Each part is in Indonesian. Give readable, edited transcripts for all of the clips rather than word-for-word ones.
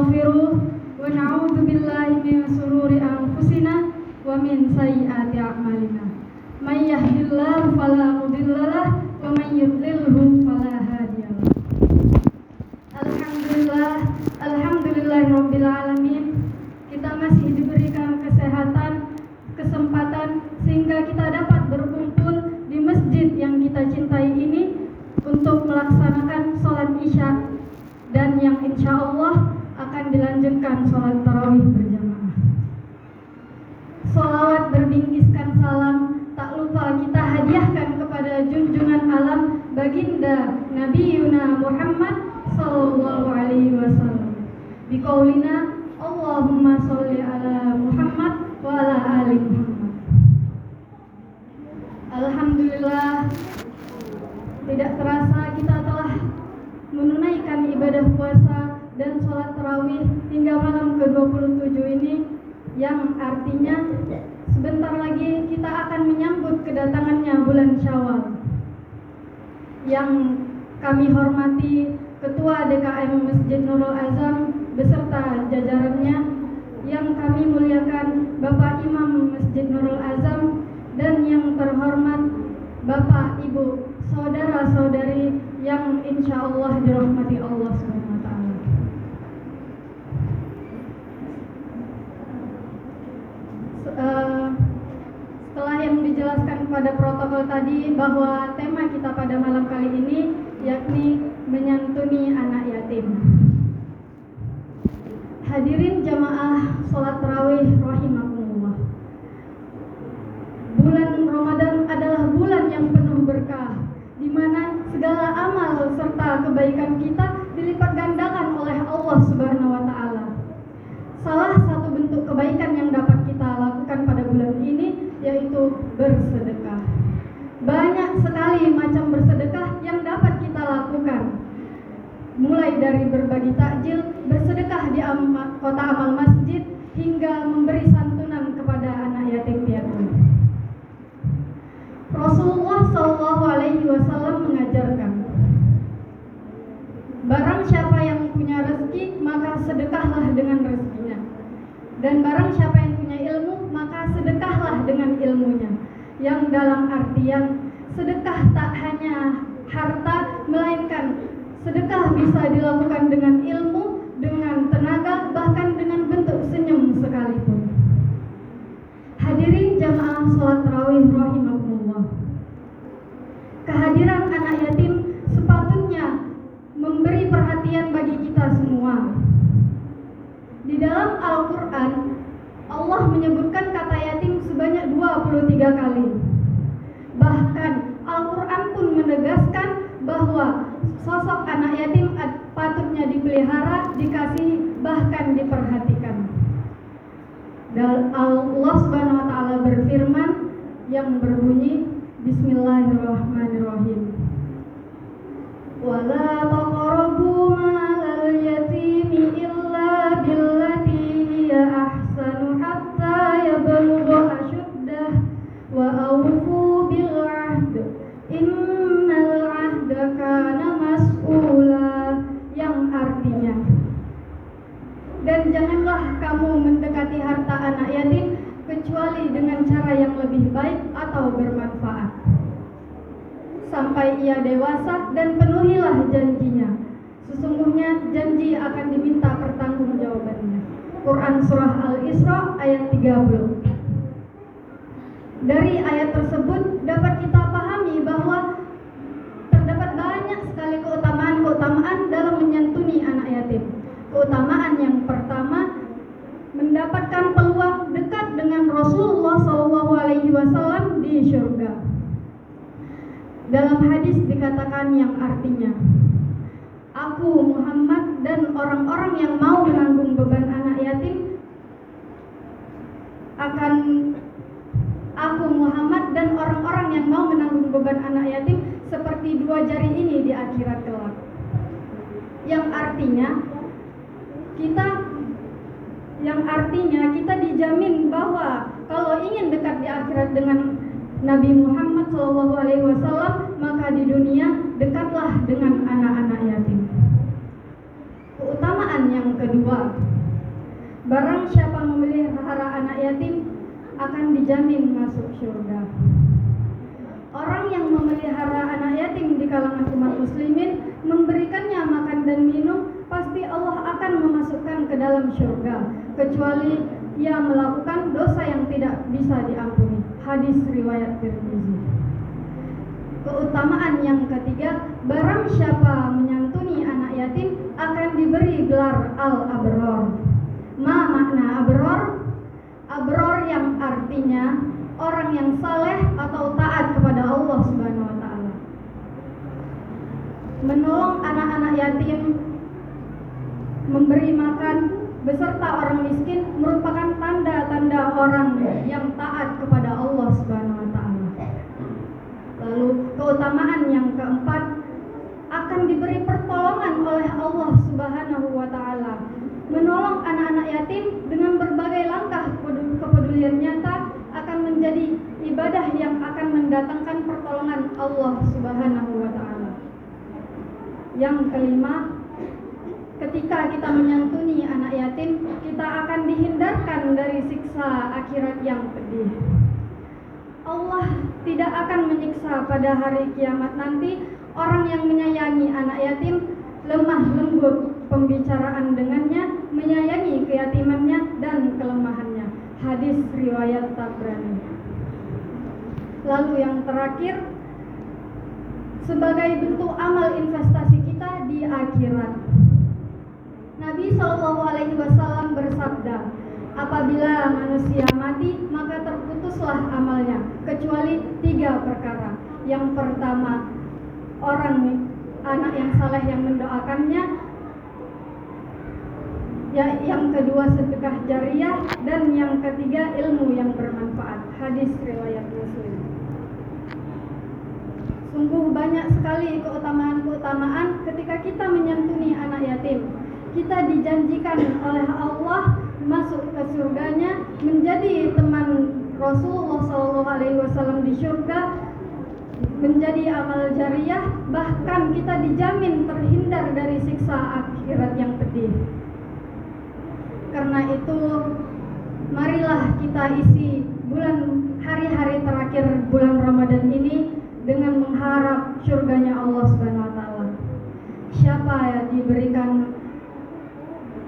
nastaghfiruh wa na'udzu billahi min shururi anfusina wa min sayyiati a'malina. May yahdihillahu fala mudhillalah wa may yudlilhu fala hadiyalah. Alhamdulillahirabbil alamin. Kita masih diberikan kesehatan, kesempatan sehingga kita dapat berkumpul di masjid yang kita cintai ini untuk melaksanakan sholat isya dan yang insya Allah akan dilanjutkan sholat tarawih berjamaah. Sholawat berbingkiskan salam tak lupa kita hadiahkan kepada junjungan alam baginda Nabi Yuna Muhammad sallallahu alaihi wasallam. Biqaulina Allahumma sholli ala Muhammad wa ala ali Muhammad. Alhamdulillah, tidak terasa kita telah menunaikan ibadah puasa dan sholat tarawih hingga malam ke-27 ini, yang artinya sebentar lagi kita akan menyambut kedatangannya bulan Syawal. Yang kami hormati Ketua DKM Masjid Nurul Azam beserta jajarannya, yang kami muliakan Bapak Imam Masjid Nurul Azam, dan yang terhormat Bapak, Ibu, saudara-saudari yang insya Allah dirahmati Allah SWT. Setelah yang dijelaskan pada protokol tadi bahwa tema kita pada malam kali ini yakni menyantuni anak yatim. Hadirin jamaah sholat tarawih rahimakumullah. Bulan Ramadan adalah bulan yang penuh berkah, di mana segala amal serta kebaikan kita dilipat gandakan oleh Allah Subhanahu wa taala. Salah satu bentuk kebaikan yang dapat kita lakukan pada bulan ini yaitu bersedekah. Banyak sekali macam bersedekah yang dapat kita lakukan. Mulai dari berbagi takjil, bersedekah di kota amal masjid, hingga memberi santunan kepada anak yatim piatu. Rasulullah SAW mengajarkan, barang siapa yang punya rezeki maka sedekahlah dengan rezekinya, dan barang siapa yang punya ilmu maka sedekahlah dengan ilmunya. Yang dalam artian sedekah tak hanya harta, melainkan sedekah bisa dilakukan dengan ilmu, dengan tenaga, bahkan dengan bentuk senyum sekalipun. Hadirin jamaah sholat tarawih rahimakumullah. Kehadiran anak yatim sepatutnya memberi perhatian bagi kita semua. Di dalam Al-Quran, Allah menyebutkan kata yatim sebanyak 23 kali. Bahkan Al-Quran pun menegaskan bahwa sosok anak yatim patutnya dipelihara, dikasihi, bahkan diperhatikan. Dan Allah Subhanahu wa taala berfirman yang berbunyi, Bismillahirrahmanirrahim. Wala taqrabu malal yatimi illa billati hiya ahsanu hatta yablugha ashuddah wa awfu bil 'ahd innal 'ahda kana mas'ula, yang artinya, dan janganlah kamu mendekati harta anak yatim kecuali dengan cara yang lebih baik atau bermanfaat sampai ia dewasa, dan penuhilah janjinya. Sesungguhnya janji akan diminta pertanggungjawabannya. Quran Surah Al-Isra ayat 30. Dari ayat tersebut dapat kita pahami bahwa terdapat banyak sekali keutamaan dalam menyantuni anak yatim. Keutamaan yang pertama, mendapatkan peluang dekat dengan Rasulullah SAW di syurga. Dalam hadis dikatakan yang artinya, aku Muhammad dan orang-orang yang mau menanggung beban anak yatim akan seperti dua jari ini di akhirat kelak. Yang artinya kita dijamin bahwa kalau ingin dekat di akhirat dengan Nabi Muhammad SAW, maka di dunia dekatlah dengan anak-anak yatim. Keutamaan yang kedua, kedua, barang siapa memelihara anak yatim akan dijamin masuk surga. Orang yang memelihara anak yatim di kalangan umat muslimin, memberikannya makan dan minum, pasti Allah akan memasukkan ke dalam surga, kecuali ia melakukan dosa yang tidak bisa diampuni. Hadis riwayat Tirmizi. Keutamaan yang ketiga, barang siapa menyantuni anak yatim akan diberi gelar al-abror. Ma makna abror? Abror yang artinya orang yang saleh atau taat kepada Allah Subhanahu wa taala. Menolong anak-anak yatim, memberi makan beserta orang miskin merupakan tanda-tanda orang yang taat kepada Allah Subhanahu wa taala. Lalu keutamaan yang keempat, akan diberi pertolongan oleh Allah Subhanahu wa taala. Menolong anak-anak yatim dengan berbagai langkah kepedulian nyata akan menjadi ibadah yang akan mendatangkan pertolongan Allah Subhanahu wa taala. Yang kelima, ketika kita menyantuni anak yatim, kita akan dihindarkan dari siksa akhirat yang pedih. Allah tidak akan menyiksa pada hari kiamat nanti orang yang menyayangi anak yatim, lemah lembut pembicaraan dengannya, menyayangi keyatimannya dan kelemahannya. Hadis riwayat Tabrani. Lalu yang terakhir, sebagai bentuk amal investasi kita di akhirat, Nabi SAW bersabda, apabila manusia mati maka terputuslah amalnya kecuali 3 perkara. Yang pertama, anak yang saleh yang mendoakannya. Yang kedua, sedekah jariyah, dan yang ketiga, ilmu yang bermanfaat. Hadis riwayat Muslim. Sungguh banyak sekali keutamaan-keutamaan ketika kita menyantuni anak yatim. Kita dijanjikan oleh Allah masuk ke surganya, menjadi teman Rasulullah SAW di surga, menjadi amal jariyah, bahkan kita dijamin terhindar dari siksa akhirat yang pedih. Karena itu, marilah kita isi hari-hari terakhir bulan Ramadan ini dengan mengharap surganya Allah Subhanahu wa taala. Siapa yang diberikan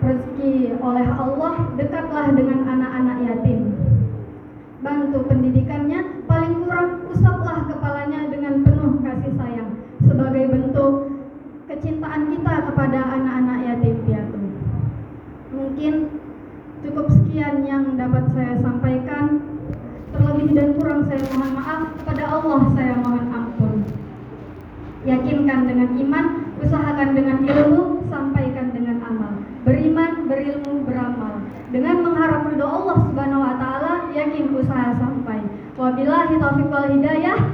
rezeki oleh Allah, dekatlah dengan anak-anak yatim. Bantu pendidikannya, paling kurang usaplah kepalanya dengan penuh kasih sayang sebagai bentuk kecintaan kita kepada anak-anak yatim piatu. Mungkin cukup sekian yang dapat saya sampaikan. Terlebih dan kurang saya mohon maaf. Kepada Allah saya mohon ampun. Yakinkan dengan iman, usahakan dengan ilmu, sampaikan dengan amal. Beriman, berilmu, beramal. Dengan mengharap ridho Allah Subhanahu wa taala, yakin usaha sampai. Wabillahi taufiq wal hidayah.